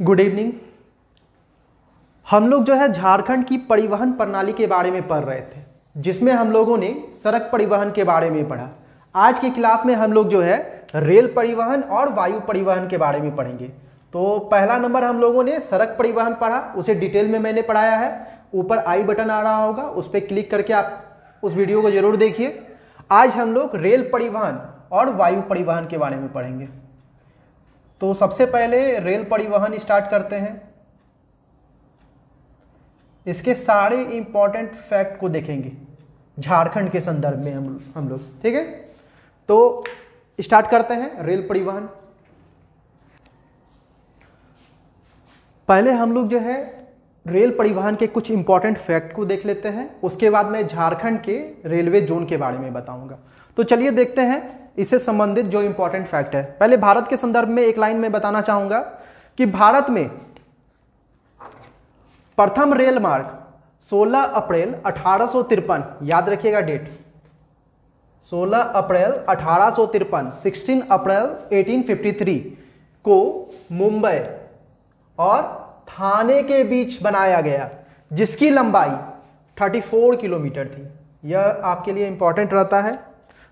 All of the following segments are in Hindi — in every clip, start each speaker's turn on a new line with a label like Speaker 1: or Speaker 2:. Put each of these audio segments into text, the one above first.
Speaker 1: Good evening. हम लोग जो है झारखंड की परिवहन प्रणाली के बारे में पढ़ रहे थे, जिसमें हम लोगों ने सड़क परिवहन के बारे में पढ़ा। आज की क्लास में हम लोग जो है रेल परिवहन और वायु परिवहन के बारे में पढ़ेंगे। तो पहला नंबर हम लोगों ने सड़क परिवहन पढ़ा, उसे डिटेल में मैंने पढ़ाया है। ऊपर आई बटन आ रहा होगा, उस पर क्लिक करके आप उस वीडियो को जरूर देखिए। आज हम लोग रेल परिवहन और वायु परिवहन के बारे में पढ़ेंगे। तो सबसे पहले रेल परिवहन स्टार्ट करते हैं। इसके सारे इंपॉर्टेंट फैक्ट को देखेंगे झारखंड के संदर्भ में हम लोग, ठीक है। तो स्टार्ट करते हैं रेल परिवहन। पहले हम लोग जो है रेल परिवहन के कुछ इंपॉर्टेंट फैक्ट को देख लेते हैं, उसके बाद मैं झारखंड के रेलवे जोन के बारे में बताऊंगा। तो चलिए देखते हैं इससे संबंधित जो इंपॉर्टेंट फैक्ट है। पहले भारत के संदर्भ में एक लाइन में बताना चाहूंगा कि भारत में प्रथम रेल मार्ग 16 अप्रैल 1853, याद रखिएगा डेट, 16 अप्रैल 1853, 16 अप्रैल 1853 को मुंबई और थाने के बीच बनाया गया, जिसकी लंबाई 34 किलोमीटर थी। यह आपके लिए इंपॉर्टेंट रहता है।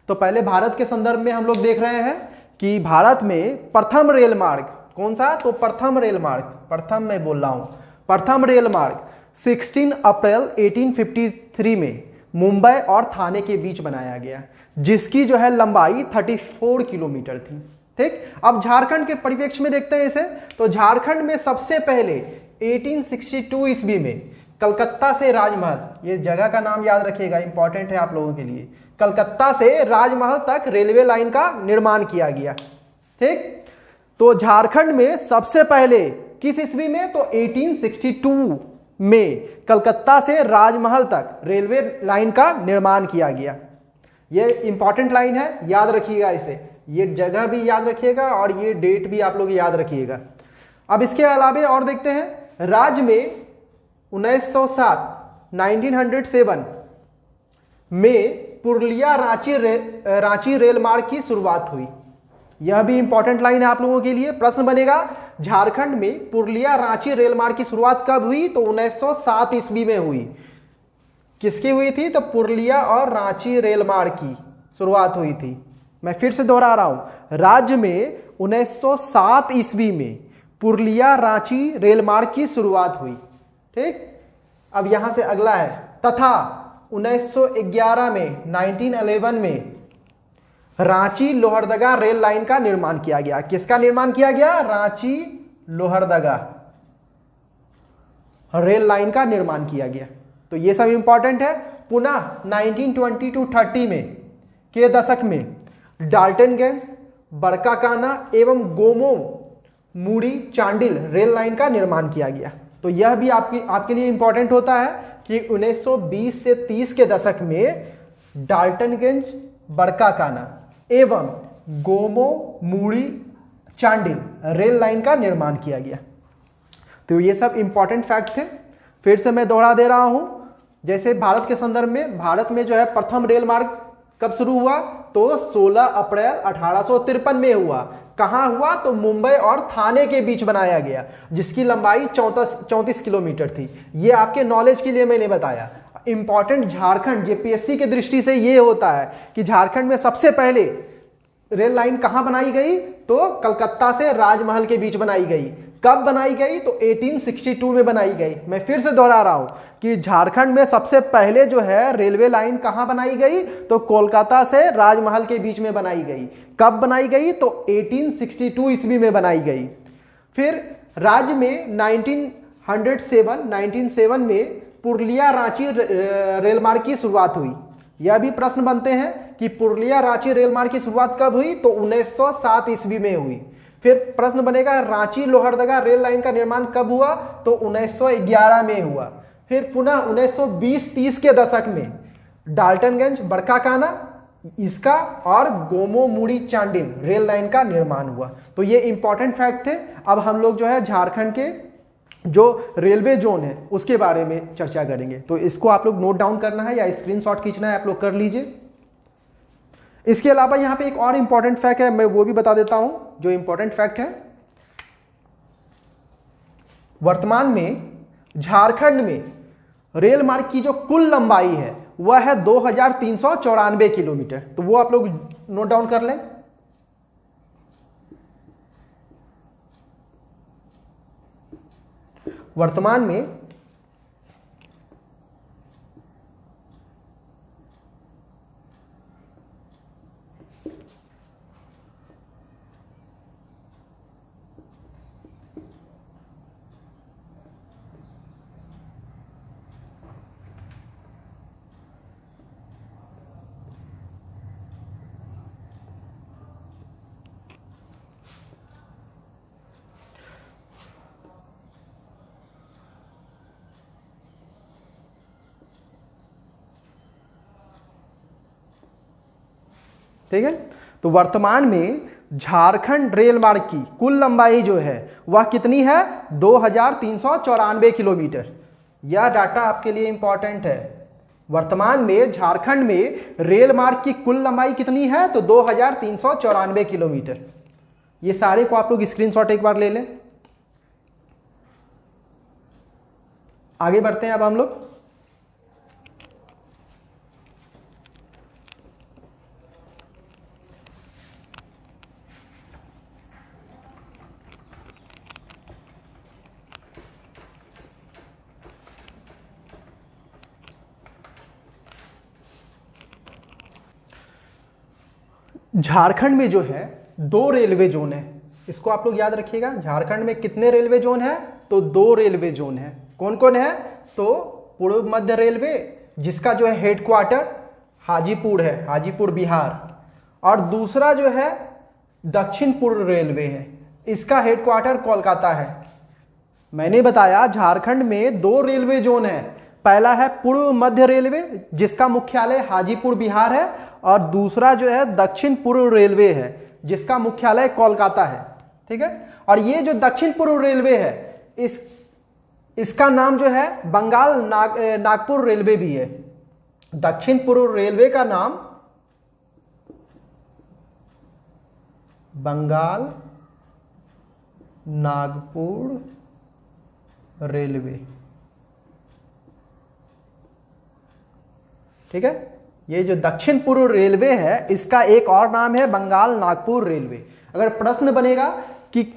Speaker 1: तो पहले भारत के संदर्भ में हम लोग देख रहे हैं कि भारत में प्रथम रेल मार्ग कौन सा, तो प्रथम रेल मार्ग, प्रथम मैं बोल रहा हूं, प्रथम रेल मार्ग 16 अप्रैल 1853 में मुंबई और थाने के बीच बनाया गया, जिसकी जो है लंबाई 34 किलोमीटर थी। ठीक, अब झारखंड के परिप्रेक्ष्य में देखते हैं इसे। तो झारखंड में सबसे पहले 1862 ईस्वी में कलकत्ता से राजमहल, ये जगह का नाम याद रखिएगा, इंपॉर्टेंट है आप लोगों के लिए, कलकत्ता से राजमहल तक रेलवे लाइन का निर्माण किया गया। ठीक, तो झारखंड में सबसे पहले किस ईस्वी में, तो 1862 में कलकत्ता से राजमहल तक रेलवे लाइन का निर्माण किया गया। यह इंपॉर्टेंट लाइन है, याद रखिएगा इसे, ये जगह भी याद रखिएगा और ये डेट भी आप लोग याद रखिएगा। अब इसके अलावा और देखते हैं, राज्य में 1907 में पुरुलिया रांची रेल मार्ग की शुरुआत हुई। यह भी इंपॉर्टेंट लाइन है आप लोगों के लिए। प्रश्न बनेगा झारखंड में पुरुलिया रांची रेल मार्ग की शुरुआत कब हुई, तो 1907 ईस्वी में हुई। किसकी हुई थी, तो पुरुलिया और रांची रेल मार्ग की शुरुआत हुई थी। मैं फिर से दोहरा रहा हूं, राज्य में 1907 ईस्वी में पुरुलिया रांची रेल मार्ग की शुरुआत हुई। ठीक, अब यहां से अगला है, तथा 1911 में 1911 में रांची लोहरदगा रेल लाइन का निर्माण किया गया। किसका निर्माण किया गया, रांची लोहरदगा रेल लाइन का निर्माण किया गया। तो ये सब इंपॉर्टेंट है। पुनः 1920-30 में के दशक में डाल्टनगंज, बड़काकाना एवं गोमो मूड़ी चांडिल रेल लाइन का निर्माण किया गया। तो यह भी आपके लिए इंपॉर्टेंट होता है कि 1920 से 30 के दशक में डाल्टनगंज, बड़काकाना एवं गोमो मूड़ी चांडिल रेल लाइन का निर्माण किया गया। तो ये सब इंपॉर्टेंट फैक्ट थे। फिर से मैं दोहरा दे रहा हूं, जैसे भारत के संदर्भ में, भारत में जो है प्रथम रेल मार्ग कब शुरू हुआ, तो 16 अप्रैल 1853 में हुआ। कहां हुआ, तो मुंबई और थाने के बीच बनाया गया, जिसकी लंबाई 34 किलोमीटर थी। ये आपके नॉलेज के लिए मैंने बताया। इंपॉर्टेंट झारखंड जेपीएससी के दृष्टि से ये होता है कि झारखंड में सबसे पहले रेल लाइन कहां बनाई गई, तो कलकत्ता से राजमहल के बीच बनाई गई। कब बनाई गई, तो 1862 में बनाई गई। मैं फिर से दोहरा रहा हूं कि झारखंड में सबसे पहले जो है रेलवे लाइन कहां बनाई गई, तो कोलकाता से राजमहल के बीच में बनाई गई। कब बनाई गई, तो 1862 ईस्वी में बनाई गई। फिर राज्य में 1907 में पुरुलिया रांची रेल मार्ग की शुरुआत हुई। यह भी प्रश्न बनते हैं कि पुरुलिया रांची रेल मार्ग की शुरुआत कब हुई, तो 1907 ईस्वी में हुई। फिर प्रश्न बनेगा रांची लोहरदगा रेल लाइन का निर्माण कब हुआ, तो 1911 में हुआ। फिर पुनः 1920-30 के दशक में डाल्टनगंज, बड़काकाना इसका और गोमो मूड़ी चांडिल रेल लाइन का निर्माण हुआ। तो ये इंपॉर्टेंट फैक्ट थे। अब हम लोग जो है झारखंड के जो रेलवे जोन है उसके बारे में चर्चा करेंगे। तो इसको आप लोग नोट डाउन करना है या स्क्रीनशॉट खींचना है, आप लोग कर लीजिए। इसके अलावा यहां पे एक और इंपॉर्टेंट फैक्ट है, मैं वो भी बता देता हूं जो इंपॉर्टेंट फैक्ट है। वर्तमान में झारखंड में रेल मार्ग की जो कुल लंबाई है वह है 2394 किलोमीटर। तो वो आप लोग नोट डाउन कर लें। वर्तमान में ठीक है, तो वर्तमान में झारखंड रेल मार्ग की कुल लंबाई जो है वह कितनी है? 2394 किलोमीटर। यह डाटा आपके लिए इंपॉर्टेंट है। वर्तमान में झारखंड में रेल मार्ग की कुल लंबाई कितनी है? तो 2394 किलोमीटर। ये सारे को आप लोग स्क्रीनशॉट एक बार ले लें। आगे बढ़ते हैं अब हम लोग। झारखंड में जो है 2 रेलवे जोन है, इसको आप लोग याद रखिएगा। झारखंड में कितने रेलवे जोन है? तो 2 रेलवे जोन है। कौन कौन है? तो पूर्व मध्य रेलवे, जिसका जो है हेडक्वार्टर हाजीपुर है, हाजीपुर बिहार, और दूसरा जो है दक्षिण पूर्व रेलवे है, इसका हेडक्वार्टर कोलकाता है। मैंने बताया झारखंड में 2 रेलवे जोन है। पहला है पूर्व मध्य रेलवे, जिसका मुख्यालय हाजीपुर बिहार है, और दूसरा जो है दक्षिण पूर्व रेलवे है, जिसका मुख्यालय कोलकाता है। ठीक है, और ये जो दक्षिण पूर्व रेलवे है इसका नाम जो है बंगाल नागपुर रेलवे भी है। दक्षिण पूर्व रेलवे का नाम बंगाल नागपुर रेलवे। ठीक है, ये जो दक्षिण पूर्व रेलवे है इसका एक और नाम है बंगाल नागपुर रेलवे। अगर प्रश्न बनेगा कि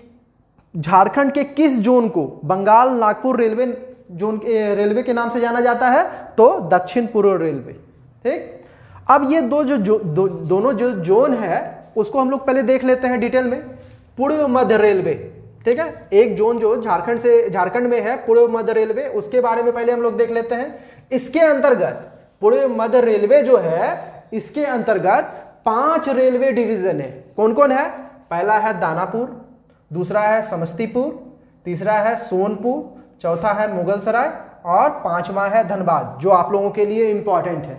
Speaker 1: झारखंड के किस जोन को Bengal Nagpur railway zone railway के नाम से जाना जाता है, तो दक्षिण पूर्व रेलवे। ठीक, अब ये दोनों जो जोन है उसको हम लोग पहले देख लेते हैं डिटेल में। पूर्व मध्य रेलवे, ठीक है, एक जोन जो झारखंड में है पूर्व मध्य रेलवे, उसके बारे में पहले हम लोग देख लेते हैं। इसके अंतर्गत पूर्व मध्य रेलवे जो है इसके अंतर्गत 5 रेलवे डिवीजन है। कौन कौन है? पहला है दानापुर, दूसरा है समस्तीपुर, तीसरा है सोनपुर, चौथा है मुगलसराय, और 5वां है धनबाद, जो आप लोगों के लिए इंपॉर्टेंट है।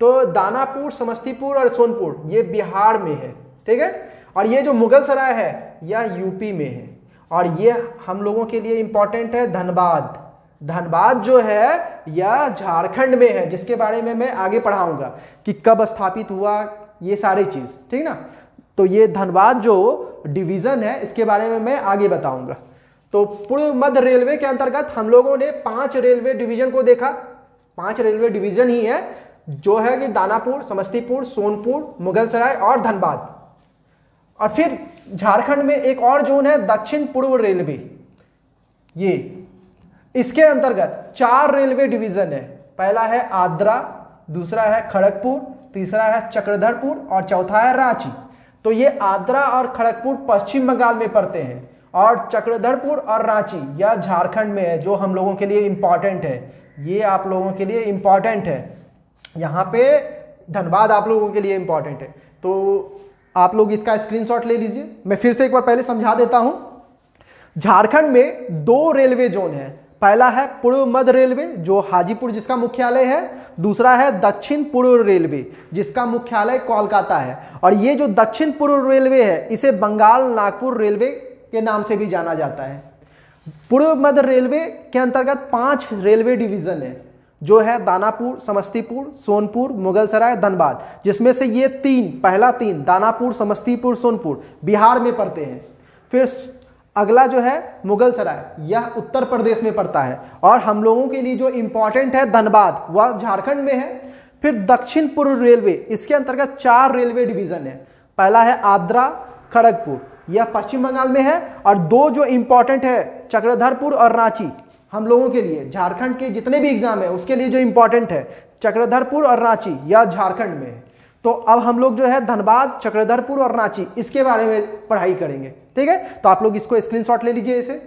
Speaker 1: तो दानापुर, समस्तीपुर और सोनपुर ये बिहार में है। ठीक है, और ये जो मुगलसराय है यह यूपी में है, और ये हम लोगों के लिए इंपॉर्टेंट है धनबाद। धनबाद जो है यह झारखंड में है, जिसके बारे में मैं आगे पढ़ाऊंगा कि कब स्थापित हुआ, ये सारी चीज। ठीक ना, तो ये धनबाद जो डिवीजन है इसके बारे में मैं आगे बताऊंगा। तो पूर्व मध्य रेलवे के अंतर्गत हम लोगों ने 5 रेलवे डिवीजन को देखा। 5 रेलवे डिवीजन ही है, जो है कि दानापुर, समस्तीपुर, सोनपुर, मुगलसराय और धनबाद। और फिर झारखंड में एक और जोन है दक्षिण पूर्व रेलवे। ये इसके अंतर्गत 4 रेलवे डिवीजन है। पहला है आद्रा, दूसरा है खड़गपुर, तीसरा है चक्रधरपुर और चौथा है रांची। तो ये आद्रा और खड़गपुर पश्चिम बंगाल में पड़ते हैं, और चक्रधरपुर और रांची यह झारखंड में है, जो हम लोगों के लिए इंपॉर्टेंट है। ये आप लोगों के लिए इंपॉर्टेंट है। यहां पे धनबाद आप लोगों के लिए इंपॉर्टेंट है, तो आप लोग इसका स्क्रीनशॉट ले लीजिए। मैं फिर से एक बार पहले समझा देता हूं। झारखंड में 2 रेलवे जोन है। पहला है पूर्व मध्य रेलवे, जो हाजीपुर जिसका मुख्यालय है, दूसरा है दक्षिण पूर्व रेलवे, जिसका मुख्यालय कोलकाता है। और ये जो दक्षिण पूर्व रेलवे है इसे बंगाल नागपुर रेलवे के नाम से भी जाना जाता है। पूर्व मध्य रेलवे के अंतर्गत 5 रेलवे डिवीजन है, जो है दानापुर, समस्तीपुर, सोनपुर, मुगलसराय, धनबाद, जिसमें से ये 3 पहला 3 दानापुर, समस्तीपुर, सोनपुर बिहार में पड़ते हैं। फिर अगला जो है मुगल सराय, यह उत्तर प्रदेश में पड़ता है। और हम लोगों के लिए जो इंपॉर्टेंट है धनबाद, वह झारखंड में है। फिर दक्षिण पूर्व रेलवे, इसके अंतर्गत 4 रेलवे डिवीजन है। पहला है आद्रा खड़गपुर, यह पश्चिम बंगाल में है। और 2 जो इंपॉर्टेंट है चक्रधरपुर और रांची, हम लोगों के लिए झारखंड के जितने भी एग्जाम है उसके लिए जो इंपॉर्टेंट है चक्रधरपुर और रांची, यह झारखंड में है। तो अब हम लोग जो है धनबाद, चक्रधरपुर और रांची, इसके बारे में पढ़ाई करेंगे। ठीक है, तो आप लोग इसको स्क्रीनशॉट ले लीजिए इसे।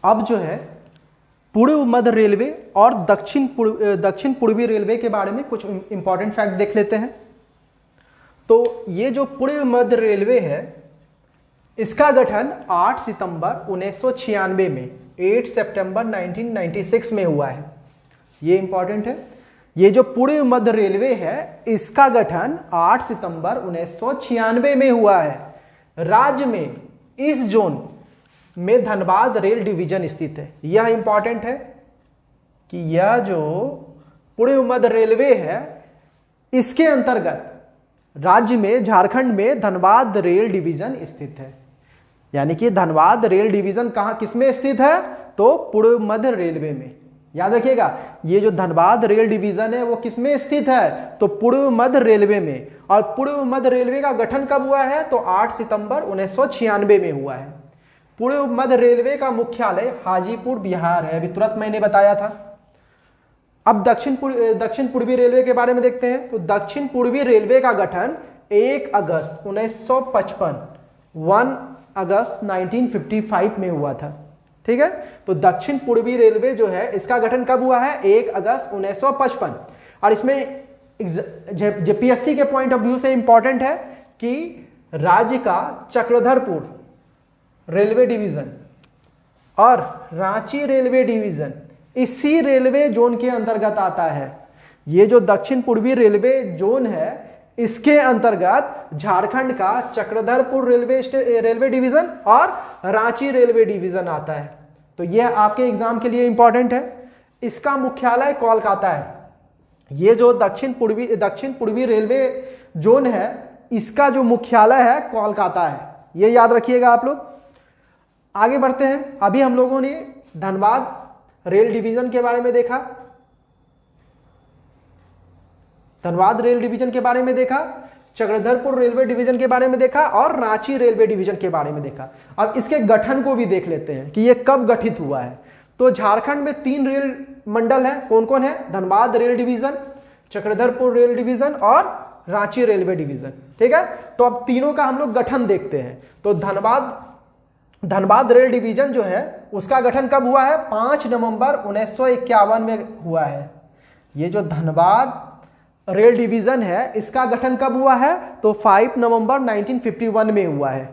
Speaker 1: अब जो है पूर्व मध्य रेलवे और दक्षिण पूर्वी रेलवे के बारे में कुछ इंपॉर्टेंट फैक्ट देख लेते हैं। तो ये जो पूर्व मध्य रेलवे है, इसका गठन 8 सितंबर 1996 में, 8 सितंबर 1996 में हुआ है। ये इंपॉर्टेंट है। ये जो पूर्व मध्य रेलवे है, इसका गठन 8 सितंबर 1996 में हुआ है। राज्य में इस जोन में धनबाद रेल डिवीजन स्थित है। यह इंपॉर्टेंट है कि यह जो पूर्व मध्य रेलवे है, इसके अंतर्गत राज्य में झारखंड में धनबाद रेल डिवीजन स्थित है। यानी कि धनबाद रेल डिवीजन कहां किसमें स्थित है? तो पूर्व मध्य रेलवे में। याद रखिएगा, ये जो धनबाद रेल डिवीजन है वो किसमें स्थित है? तो पूर्व मध्य रेलवे में। और पूर्व मध्य रेलवे का गठन कब हुआ है? तो 8 सितंबर 1996 में हुआ है। पूर्व मध्य रेलवे का मुख्यालय हाजीपुर बिहार है, अभी तुरंत मैंने बताया था। अब दक्षिण पूर्वी रेलवे के बारे में देखते हैं। तो दक्षिण पूर्वी रेलवे का गठन 1 अगस्त 1955, 1 अगस्त 1955 में हुआ था। ठीक है, तो दक्षिण पूर्वी रेलवे जो है, इसका गठन कब हुआ है? 1 अगस्त 1955। और इसमें जेपीएससी के पॉइंट ऑफ व्यू से इंपॉर्टेंट है कि राज्य का चक्रधरपुर रेलवे डिवीजन और रांची रेलवे डिवीजन इसी रेलवे जोन के अंतर्गत आता है। ये जो दक्षिण पूर्वी रेलवे जोन है, इसके अंतर्गत झारखंड का चक्रधरपुर रेलवे डिवीजन और रांची रेलवे डिवीजन आता है। तो यह आपके एग्जाम के लिए इंपॉर्टेंट है। इसका मुख्यालय कोलकाता है। ये जो दक्षिण पूर्वी रेलवे जोन है, इसका जो मुख्यालय है कोलकाता है। ये याद रखिएगा आप लोग। आगे बढ़ते हैं। अभी हम लोगों ने धनबाद रेल डिवीजन के बारे में देखा, धनबाद रेल डिवीजन के बारे में देखा, चक्रधरपुर रेलवे डिवीजन के बारे में देखा और रांची रेलवे डिवीजन के बारे में देखा। अब इसके गठन को भी देख लेते हैं कि यह कब गठित हुआ है। तो झारखंड में 3 रेल मंडल है। कौन कौन है? Dhanbad rail division, Chakradharpur rail division और रांची रेलवे डिवीजन। ठीक है, तो अब तीनों का हम लोग गठन देखते हैं। तो धनबाद रेल डिवीजन जो है, उसका गठन कब हुआ है? 5 नवंबर 1951 में हुआ है। ये जो धनबाद रेल डिवीजन है, इसका गठन कब हुआ है? तो 5 नवंबर 1951 में हुआ है।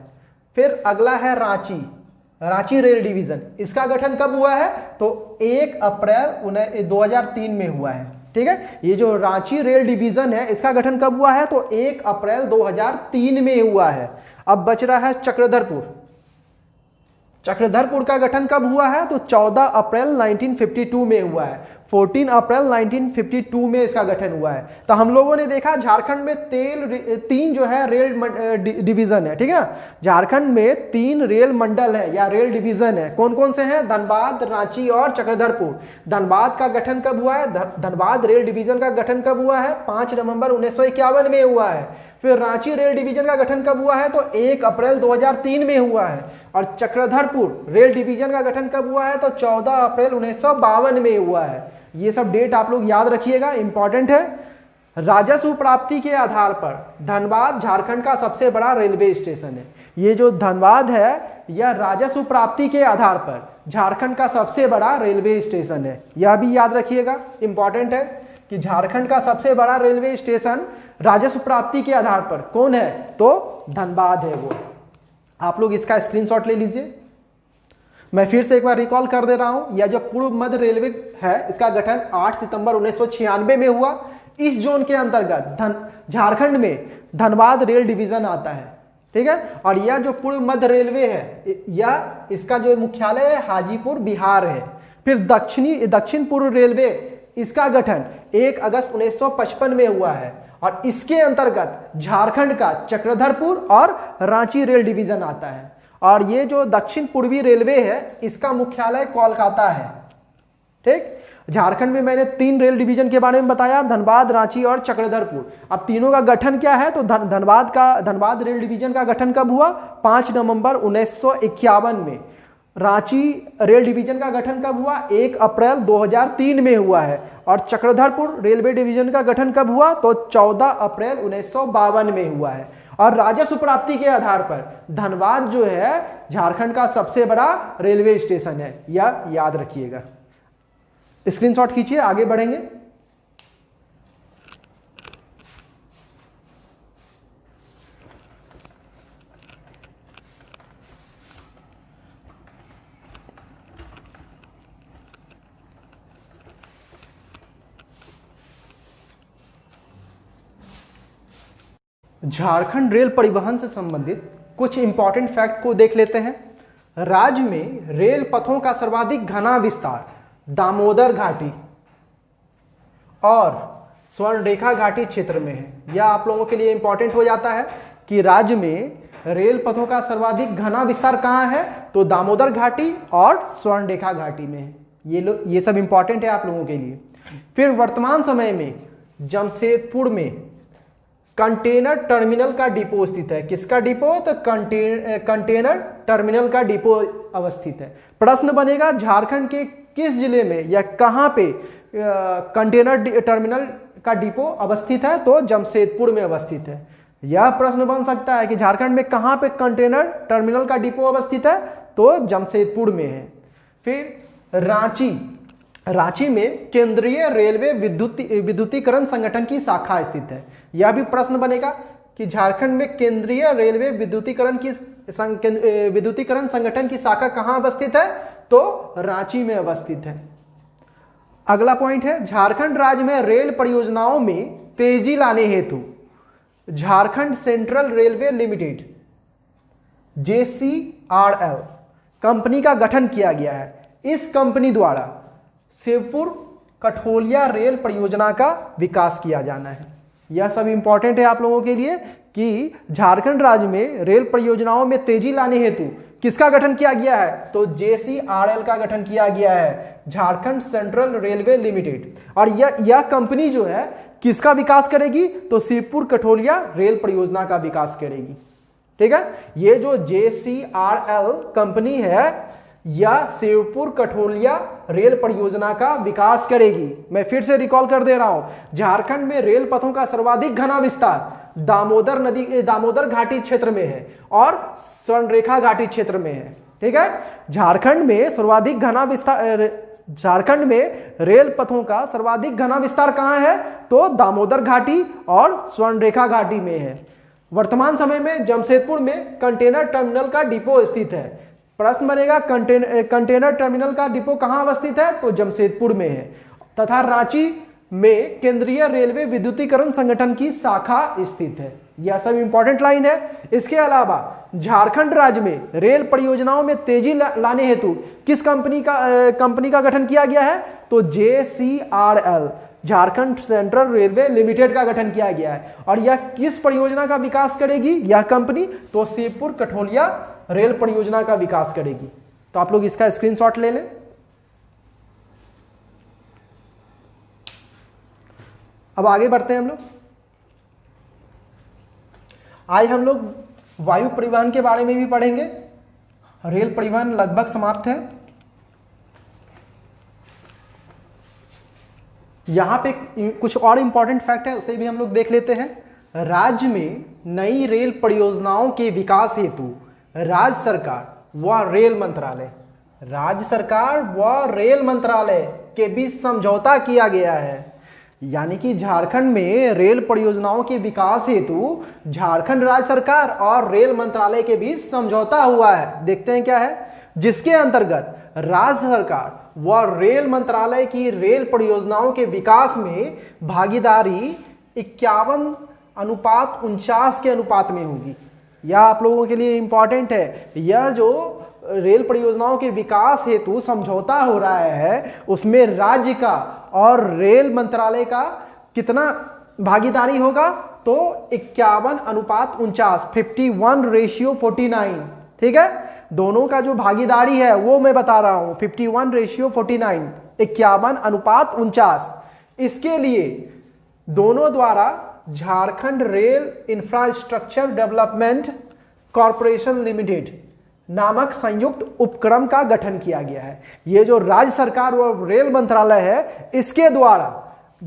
Speaker 1: फिर अगला है रांची रेल डिवीजन। इसका गठन कब हुआ है? तो 1 अप्रैल 2003 में हुआ है। ठीक है, ये जो रांची रेल डिवीजन है, इसका गठन कब हुआ है? तो 1 अप्रैल 2003 में हुआ है। अब बच रहा है चक्रधरपुर का गठन कब हुआ है? तो 14 अप्रैल 1952 में हुआ है। 14 अप्रैल 1952 में इसका गठन हुआ है। तो हम लोगों ने देखा झारखंड में 3 जो है रेल डिवीजन है। ठीक है ना, झारखंड में 3 रेल मंडल है या रेल डिवीजन है। कौन कौन से हैं? धनबाद, रांची और चक्रधरपुर। धनबाद का गठन कब हुआ है? धनबाद रेल डिवीजन का गठन कब हुआ है? 5 नवंबर 1951 में हुआ है। फिर रांची रेल डिवीजन का गठन कब हुआ है? तो 1 अप्रैल 2003 में हुआ है। और चक्रधरपुर रेल डिवीजन का गठन कब हुआ है? तो 14 अप्रैल 1952 में हुआ है। ये सब डेट आप लोग याद रखिएगा, इंपॉर्टेंट है। राजस्व प्राप्ति के आधार पर धनबाद झारखंड का सबसे बड़ा रेलवे स्टेशन है। ये जो धनबाद है, यह राजस्व प्राप्ति के आधार पर झारखंड का सबसे बड़ा रेलवे स्टेशन है। यह भी याद रखिएगा, इंपॉर्टेंट है कि झारखंड का सबसे बड़ा रेलवे स्टेशन राजस्व प्राप्ति के आधार पर कौन है? तो धनबाद है वो। आप लोग इसका स्क्रीनशॉट ले लीजिए। मैं फिर से एक बार रिकॉल कर दे रहा हूं, यह जो पूर्व मध्य रेलवे है इसका गठन 8 सितंबर 1996 में हुआ। इस जोन के अंतर्गत झारखंड में धनबाद रेल डिवीजन आता है, ठीक है। और यह जो पूर्व मध्य रेलवे है यह इसका जो मुख्यालय है हाजीपुर बिहार है। फिर दक्षिण पूर्व रेलवे इसका गठन 1 अगस्त 1955 में हुआ है और इसके अंतर्गत झारखंड का चक्रधरपुर और रांची रेल डिवीजन आता है। और ये जो दक्षिण पूर्वी रेलवे है इसका मुख्यालय कोलकाता है, ठीक। झारखंड में मैंने 3 रेल डिवीजन के बारे में बताया, धनबाद, रांची और चक्रधरपुर। अब तीनों का गठन क्या है, तो धनबाद रेल डिवीजन का गठन कब हुआ, 5 नवंबर 1951 में। रांची रेल डिवीजन का गठन कब हुआ, 1 अप्रैल 2003 में हुआ है। और चक्रधरपुर रेलवे डिवीजन का गठन कब हुआ, तो 14 अप्रैल 1952 में हुआ है। और राजस्व प्राप्ति के आधार पर धनबाद जो है झारखंड का सबसे बड़ा रेलवे स्टेशन है, यह याद रखिएगा। स्क्रीनशॉट खींचिए, आगे बढ़ेंगे। झारखंड रेल परिवहन से संबंधित कुछ इंपॉर्टेंट फैक्ट को देख लेते हैं। राज्य में रेल पथों का सर्वाधिक घना विस्तार दामोदर घाटी और स्वर्णरेखा घाटी क्षेत्र में है। यह आप लोगों के लिए इंपॉर्टेंट हो जाता है कि राज्य में रेल पथों का सर्वाधिक घना विस्तार कहां है, तो दामोदर घाटी और स्वर्णरेखा घाटी में है। ये सब इंपॉर्टेंट है आप लोगों के लिए। फिर वर्तमान समय में जमशेदपुर में कंटेनर टर्मिनल का डिपो स्थित है। किसका डिपो, तो कंटेनर टर्मिनल का डिपो अवस्थित है। प्रश्न बनेगा झारखंड के किस जिले में या कहां पे कंटेनर टर्मिनल का डिपो अवस्थित है, तो जमशेदपुर में अवस्थित है। यह प्रश्न बन सकता है कि झारखंड में कहां पे कंटेनर टर्मिनल का डिपो अवस्थित है, तो जमशेदपुर में है। फिर रांची में केंद्रीय रेलवे विद्युतीकरण संगठन की शाखा स्थित है। यह भी प्रश्न बनेगा कि झारखंड में केंद्रीय रेलवे विद्युतीकरण संगठन की शाखा कहां अवस्थित है, तो रांची में अवस्थित है। अगला पॉइंट है, झारखंड राज्य में रेल परियोजनाओं में तेजी लाने हेतु Jharkhand central railway limited JCRL company का गठन किया गया है। इस कंपनी द्वारा शिवपुर कठोलिया रेल परियोजना का विकास किया जाना है। यह सब इंपॉर्टेंट है आप लोगों के लिए कि झारखंड राज्य में रेल परियोजनाओं में तेजी लाने हेतु किसका गठन किया गया है, तो JCRL का गठन किया गया है, झारखंड सेंट्रल रेलवे लिमिटेड। और यह कंपनी जो है किसका विकास करेगी, तो शिवपुर कठोलिया रेल परियोजना का विकास करेगी, ठीक है। ये जो JCRL कंपनी है यह शिवपुर कठोलिया रेल परियोजना का विकास करेगी। मैं फिर से रिकॉल कर दे रहा हूं, झारखंड में रेल पथों का सर्वाधिक घना विस्तार दामोदर घाटी क्षेत्र में है और स्वर्णरेखा घाटी क्षेत्र में है, ठीक है। झारखंड में रेल पथों का सर्वाधिक घना विस्तार कहां है, तो दामोदर घाटी और स्वर्णरेखा घाटी में है। वर्तमान समय में जमशेदपुर में कंटेनर टर्मिनल का डिपो स्थित है। प्रश्न बनेगा कंटेनर टर्मिनल का डिपो कहां अवस्थित है, तो जमशेदपुर में है। तथा रांची में केंद्रीय रेलवे विद्युतीकरण संगठन की शाखा स्थित है। यह सब इंपॉर्टेंट लाइन है। इसके अलावा झारखंड राज्य में रेल परियोजनाओं में तेजी लाने हेतु किस कंपनी का गठन किया गया है, तो JCRL Jharkhand central railway limited का गठन किया गया है। और यह किस परियोजना का विकास करेगी यह कंपनी, तो शिवपुर कठोलिया रेल परियोजना का विकास करेगी। तो आप लोग इसका स्क्रीनशॉट ले लें। अब आगे बढ़ते हैं हम लोग। आज हम लोग वायु परिवहन के बारे में भी पढ़ेंगे। रेल परिवहन लगभग समाप्त है। यहां पे कुछ और इंपॉर्टेंट फैक्ट है, उसे भी हम लोग देख लेते हैं। राज्य में नई रेल परियोजनाओं के विकास हेतु राज्य सरकार व रेल मंत्रालय के बीच समझौता किया गया है। यानी कि झारखंड में रेल परियोजनाओं के विकास हेतु झारखंड राज्य सरकार और रेल मंत्रालय के बीच समझौता हुआ है। देखते हैं क्या है। जिसके अंतर्गत राज्य सरकार व रेल मंत्रालय की रेल परियोजनाओं के विकास में भागीदारी 51:49 के अनुपात में होगी। यह आप लोगों के लिए इंपॉर्टेंट है। यह जो रेल परियोजनाओं के विकास हेतु समझौता हो रहा है उसमें राज्य का और रेल मंत्रालय का कितना भागीदारी होगा, तो 51:49, 51:49। ठीक है, दोनों का जो भागीदारी है वो मैं बता रहा हूं, 51:49, 51:49। इसके लिए दोनों द्वारा Jharkhand rail infrastructure development corporation limited नामक संयुक्त उपक्रम का गठन किया गया है। ये जो राज्य सरकार और रेल मंत्रालय है इसके द्वारा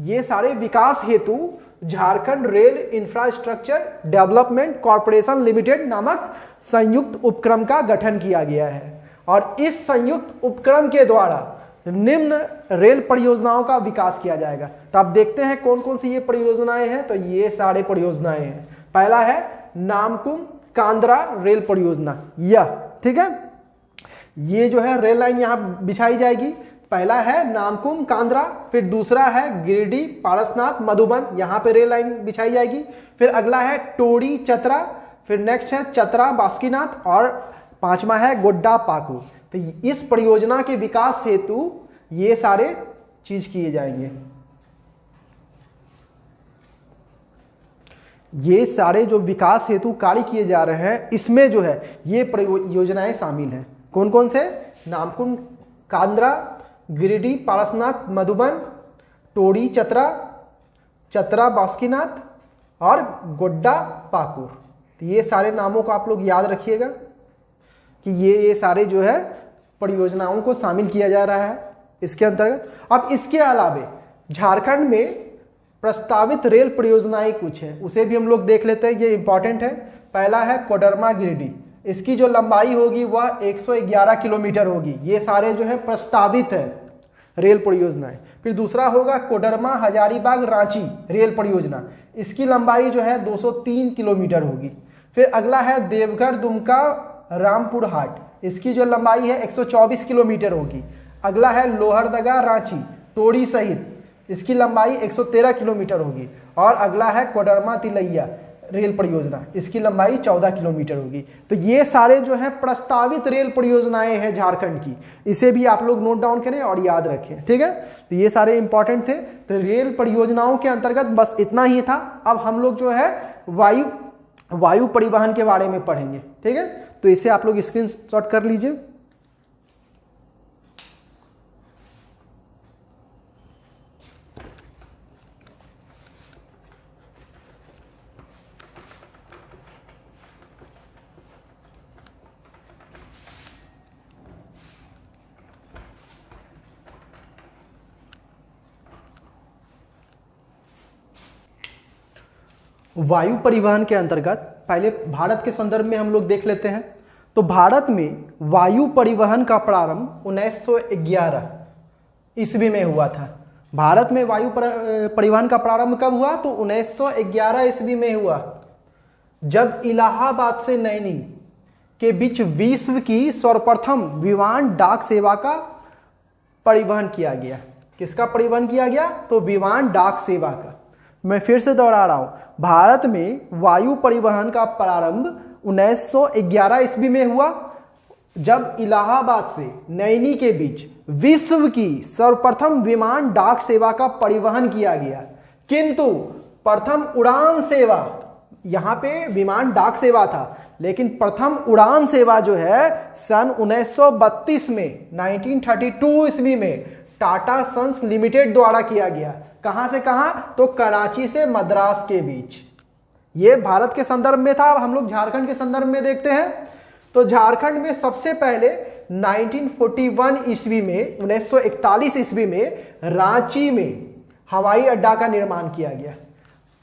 Speaker 1: ये सारे विकास हेतु Jharkhand rail infrastructure development corporation limited नामक संयुक्त उपक्रम का गठन किया गया है। और इस संयुक्त उपक्रम के द्वारा निम्न रेल परियोजनाओं का विकास किया जाएगा। तो आप देखते हैं कौन कौन सी ये परियोजनाएं हैं। तो ये सारे परियोजनाएं हैं। पहला है नामकुम कांद्रा रेल परियोजना, यह ठीक है, ये जो है रेल लाइन यहां बिछाई जाएगी। पहला है नामकुम कांद्रा, फिर दूसरा है गिरिडीह पारसनाथ मधुबन, यहां पे रेल लाइन बिछाई जाएगी। फिर अगला है टोड़ी चतरा, फिर नेक्स्ट है चतरा बासुकीनाथ, और पांचवा है गोड्डा पाकुर। तो इस परियोजना के विकास हेतु ये सारे चीज किए जाएंगे। ये सारे जो विकास हेतु कार्य किए जा रहे हैं इसमें जो है ये परियोजनाएं शामिल हैं। कौन कौन से? नामकुम कांद्रा, गिरिडीह पारसनाथ मधुबन, टोड़ी चतरा, चतरा बासुकीनाथ और गोड्डा पाकुर। तो ये सारे नामों को आप लोग याद रखिएगा कि ये सारे जो है परियोजनाओं को शामिल किया जा रहा है इसके अंतर्गत। अब इसके अलावे झारखंड में प्रस्तावित रेल परियोजनाएं कुछ है, उसे भी हम लोग देख लेते हैं, ये इंपॉर्टेंट है। पहला है कोडरमा गिरिडीह, इसकी जो लंबाई होगी वह 111 किलोमीटर होगी। ये सारे जो है प्रस्तावित है रेल परियोजनाएं। फिर दूसरा होगा कोडरमा हजारीबाग रांची रेल परियोजना, इसकी लंबाई जो है 203 किलोमीटर होगी। फिर अगला है देवघर दुमका रामपुर हाट, इसकी जो लंबाई है 124 किलोमीटर होगी। अगला है लोहरदगा रांची टोड़ी सहित, इसकी लंबाई 113 किलोमीटर होगी। और अगला है कोडरमा तिलैया रेल परियोजना, इसकी लंबाई 14 किलोमीटर होगी। तो ये सारे जो है प्रस्तावित रेल परियोजनाएं हैं झारखंड की, इसे भी आप लोग नोट डाउन करें और याद रखें। ठीक है, तो ये सारे इंपॉर्टेंट थे। तो रेल परियोजनाओं के अंतर्गत बस इतना ही था। अब हम लोग जो है वायु परिवहन के बारे में पढ़ेंगे। ठीक है, तो इसे आप लोग स्क्रीनशॉट कर लीजिए। वायु परिवहन के अंतर्गत पहले भारत के संदर्भ में हम लोग देख लेते हैं। तो भारत में वायु परिवहन का प्रारंभ 1911 ईस्वी में हुआ था। भारत में वायु परिवहन का प्रारंभ कब हुआ? तो 1911 ईस्वी में हुआ, जब इलाहाबाद से नैनी के बीच विश्व की सर्वप्रथम विमान डाक सेवा का परिवहन किया गया। किसका परिवहन किया गया? तो विमान डाक सेवा का। मैं फिर से दोहरा रहा हूं, भारत में वायु परिवहन का प्रारंभ 1911 ईस्वी में हुआ, जब इलाहाबाद से नैनी के बीच विश्व की सर्वप्रथम विमान डाक सेवा का परिवहन किया गया। किंतु प्रथम उड़ान सेवा, यहां पे विमान डाक सेवा था, लेकिन प्रथम उड़ान सेवा जो है सन 1932 में 1932 ईस्वी में टाटा सन्स लिमिटेड द्वारा किया गया। कहां से कहां? तो कराची से मद्रास के बीच। ये भारत के संदर्भ में था। अब हम लोग झारखंड के संदर्भ में देखते हैं। तो झारखंड में सबसे पहले 1941 ईस्वी में 1941 ईस्वी में रांची में हवाई अड्डा का निर्माण किया गया।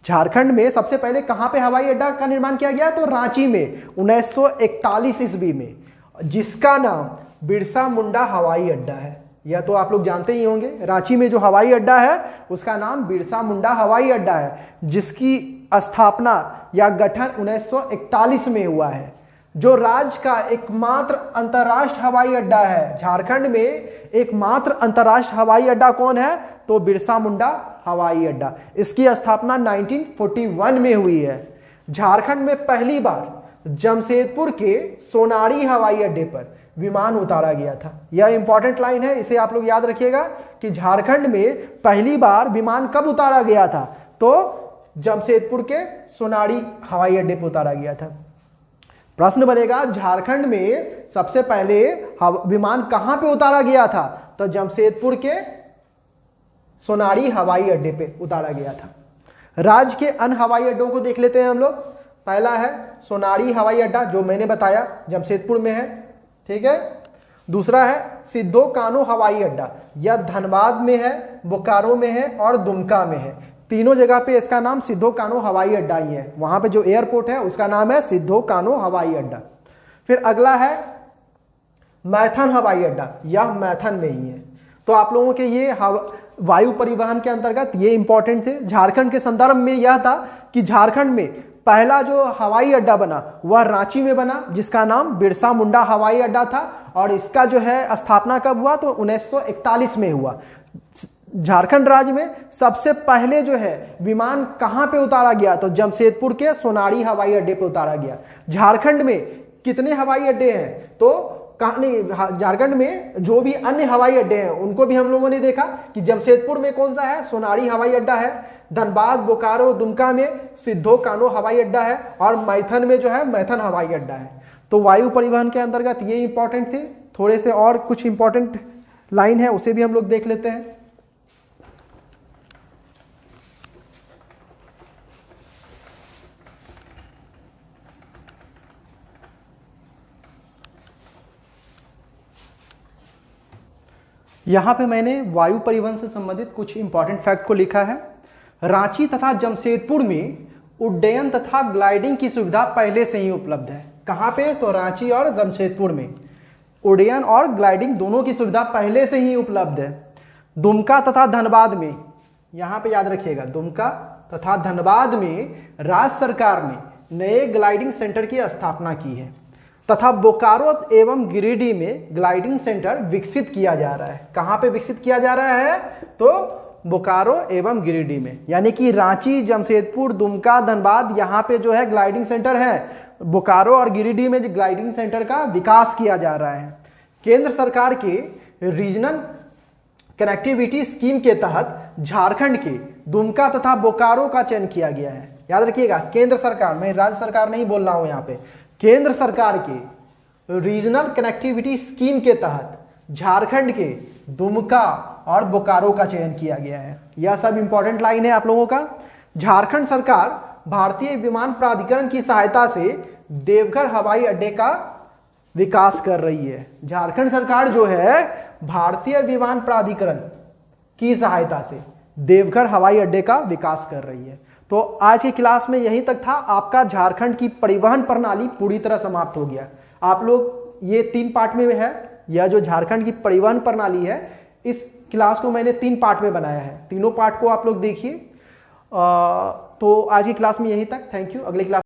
Speaker 1: झारखंड में सबसे पहले कहां पे हवाई अड्डा का निर्माण किया गया? तो रांची में 1941 ईस्वी में, जिसका नाम बिरसा मुंडा हवाई अड्डा है। यह तो आप लोग जानते ही होंगे, रांची में जो हवाई अड्डा है उसका नाम बिरसा मुंडा हवाई अड्डा है, जिसकी स्थापना या गठन 1941 में हुआ है। जो राज्य का एकमात्र अंतर्राष्ट्रीय हवाई अड्डा है, झारखंड में एकमात्र अंतर्राष्ट्रीय हवाई अड्डा कौन है? तो बिरसा मुंडा हवाई अड्डा। इसकी स्थापना 1941 में हुई है। झारखंड में पहली बार जमशेदपुर के सोनारी हवाई अड्डे पर विमान उतारा गया था। यह इंपॉर्टेंट लाइन है, इसे आप लोग याद रखिएगा कि झारखंड में पहली बार विमान कब उतारा गया था? तो जमशेदपुर के सोनारी हवाई अड्डे पर उतारा गया था। प्रश्न बनेगा झारखंड में सबसे पहले विमान कहां पे उतारा गया था? तो जमशेदपुर के सोनारी हवाई अड्डे पे उतारा गया था। राज्य के अन्य हवाई अड्डों को देख लेते हैं हम लोग। पहला है सोनारी हवाई अड्डा, जो मैंने बताया जमशेदपुर में है, ठीक है। दूसरा है सिद्धो कान्हू हवाई अड्डा, यह धनबाद में है, बोकारो में है और दुमका में है। तीनों जगह पे इसका नाम सिद्धो कान्हू हवाई अड्डा ही है। वहां पे जो एयरपोर्ट है उसका नाम है सिद्धो कान्हू हवाई अड्डा। फिर अगला है मैथन हवाई अड्डा, यह मैथन में ही है। तो आप लोगों के ये वायु परिवहन के अंतर्गत ये इंपॉर्टेंट थे। झारखंड के संदर्भ में यह था कि झारखंड में पहला जो हवाई अड्डा बना वह रांची में बना, जिसका नाम बिरसा मुंडा हवाई अड्डा था। और इसका जो है स्थापना कब हुआ? तो 1941 में हुआ। झारखंड राज्य में सबसे पहले जो है विमान कहां पे उतारा गया? तो जमशेदपुर के सोनारी हवाई अड्डे पे उतारा गया। झारखंड में कितने हवाई अड्डे हैं? तो झारखंड में जो भी अन्य हवाई अड्डे हैं उनको भी हम लोगों ने देखा कि जमशेदपुर में कौन सा है? सोनारी हवाई अड्डा है। धनबाद, बोकारो, दुमका में सिद्धो कान्हू हवाई अड्डा है और मैथन में जो है मैथन हवाई अड्डा है। तो वायु परिवहन के अंतर्गत ये इंपॉर्टेंट थे। थोड़े से और कुछ इंपॉर्टेंट लाइन है उसे भी हम लोग देख लेते हैं। यहां पे मैंने वायु परिवहन से संबंधित कुछ इंपॉर्टेंट फैक्ट को लिखा है। रांची तथा जमशेदपुर में उड्डयन तथा ग्लाइडिंग की सुविधा पहले से ही उपलब्ध है। कहां पे? तो रांची और जमशेदपुर में उड्डयन और ग्लाइडिंग दोनों की सुविधा पहले से ही उपलब्ध है। दुमका तथा धनबाद में, यहां पे याद रखिएगा, दुमका तथा धनबाद में राज्य सरकार ने नए ग्लाइडिंग सेंटर की स्थापना की है तथा बोकारो एवं गिरिडीह में ग्लाइडिंग सेंटर विकसित किया जा रहा है। कहां पे विकसित किया जा रहा है? तो बोकारो एवं गिरिडीह में, यानी कि रांची, जमशेदपुर, दुमका, धनबाद यहां पे जो है ग्लाइडिंग सेंटर है। बोकारो और गिरिडीह में ग्लाइडिंग सेंटर का विकास किया जा रहा है। केंद्र सरकार के रीजनल कनेक्टिविटी स्कीम के तहत झारखंड के दुमका तथा बोकारो का चयन किया गया है। याद रखिएगा, केंद्र सरकार, मैं राज्य सरकार नहीं बोल रहा हूं यहां पे। केंद्र सरकार के रीजनल कनेक्टिविटी स्कीम के तहत झारखंड के दुमका और बोकारो का चयन किया गया है। यह सब इंपॉर्टेंट लाइन है आप लोगों का। झारखंड सरकार भारतीय विमान प्राधिकरण की सहायता से देवघर हवाई अड्डे का विकास कर रही है। झारखंड सरकार जो है भारतीय विमान प्राधिकरण की सहायता से देवघर हवाई अड्डे का विकास कर रही है। तो आज की क्लास में यहीं तक था। आपका झारखंड की परिवहन प्रणाली पूरी तरह समाप्त हो गया। आप लोग ये 3 पार्ट में है, यह जो झारखंड की परिवहन प्रणाली है, इस क्लास को मैंने 3 पार्ट में बनाया है। तीनों पार्ट को आप लोग देखिए। तो आज की क्लास में यहीं तक। Thank you. अगली क्लास